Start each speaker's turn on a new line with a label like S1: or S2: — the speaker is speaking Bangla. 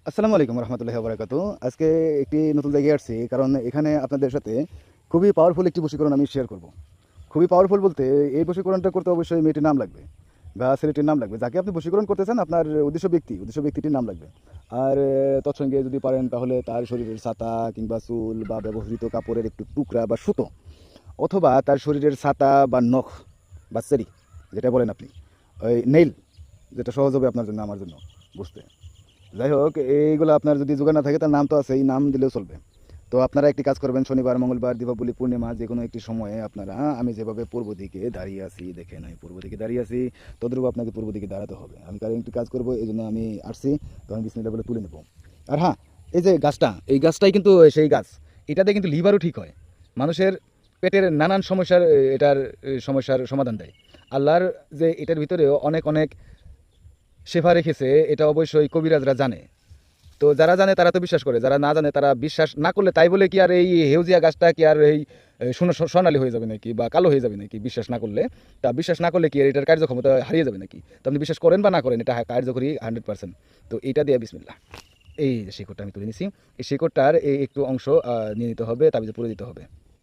S1: আসসালামু আলাইকুম রহমতুল্লাহি ওয়া বারাকাতুহু। আজকে একটি নতুন জায়গায় আসছি, কারণ এখানে আপনাদের সাথে খুবই পাওয়ারফুল একটি বশীকরণ আমি শেয়ার করব। খুবই পাওয়ারফুল বলতে, এই বশীকরণটা করতে অবশ্যই মেয়েটির নাম লাগবে বা ছেলেটির নাম লাগবে। যাকে আপনি বশীকরণ করতে চান, আপনার উদ্দেশ্য ব্যক্তিটির নাম লাগবে। আর তৎসঙ্গে যদি পারেন তাহলে তার শরীরের ছাতা কিংবা চুল বা ব্যবহৃত কাপড়ের একটু টুকরা বা সুতো, অথবা তার শরীরের ছাতা বা নখ বা চেরি, যেটা বলেন আপনি, ওই নেইল, যেটা সহজ হবে আপনার জন্য আমার জন্য বুঝতে। যাই হোক, এইগুলো আপনার যদি জোগাড় না থাকে, তার নাম তো আছে, এই নাম দিলেও চলবে। তো আপনারা একটি কাজ করবেন, শনিবার, মঙ্গলবার, দীপাবলি, পূর্ণিমা, যে কোনো একটি সময়ে আপনারা, আমি যেভাবে পূর্ব দিকে দাঁড়িয়ে আছি, দেখেন আমি পূর্ব দিকে দাঁড়িয়ে আছি, তদ্রূপ আপনাকে পূর্ব দিকে দাঁড়াতে হবে। আমি কারণ একটি কাজ করবো, এই জন্য আমি আসছি। তো আমি বিসমিল্লাহ বলে তুলে নেব। আর হ্যাঁ, এই যে গাছটা, এই গাছটাই কিন্তু সেই গাছ। এটাতে কিন্তু লিভারও ঠিক হয়, মানুষের পেটের নানান সমস্যার, এটার সমস্যার সমাধান দেয়। আল্লাহর যে এটার ভিতরেও অনেক অনেক শেফা রেখেছে, এটা অবশ্যই কবিরাজরা জানে। তো যারা জানে তারা তো বিশ্বাস করে, যারা না জানে তারা বিশ্বাস না করলে, তাই বলে কি আর এই হেউজিয়া গাছটা কি আর এই সোনালি হয়ে যাবে নাকি বা কালো হয়ে যাবে নাকি? বিশ্বাস না করলে, তা বিশ্বাস না করলে কি আর এটার কার্যক্ষমতা হারিয়ে যাবে নাকি? তো আপনি বিশ্বাস করেন বা না করেন, এটা কার্যকরী 100%। তো এইটা দিয়ে বিসমিল্লাহ, এই যে শিকড়টা আমি তুলে নিছি, এই শিকড়টার এই একটু অংশ নিয়ে নিতে হবে, তাবিজে পুড়ে দিতে হবে।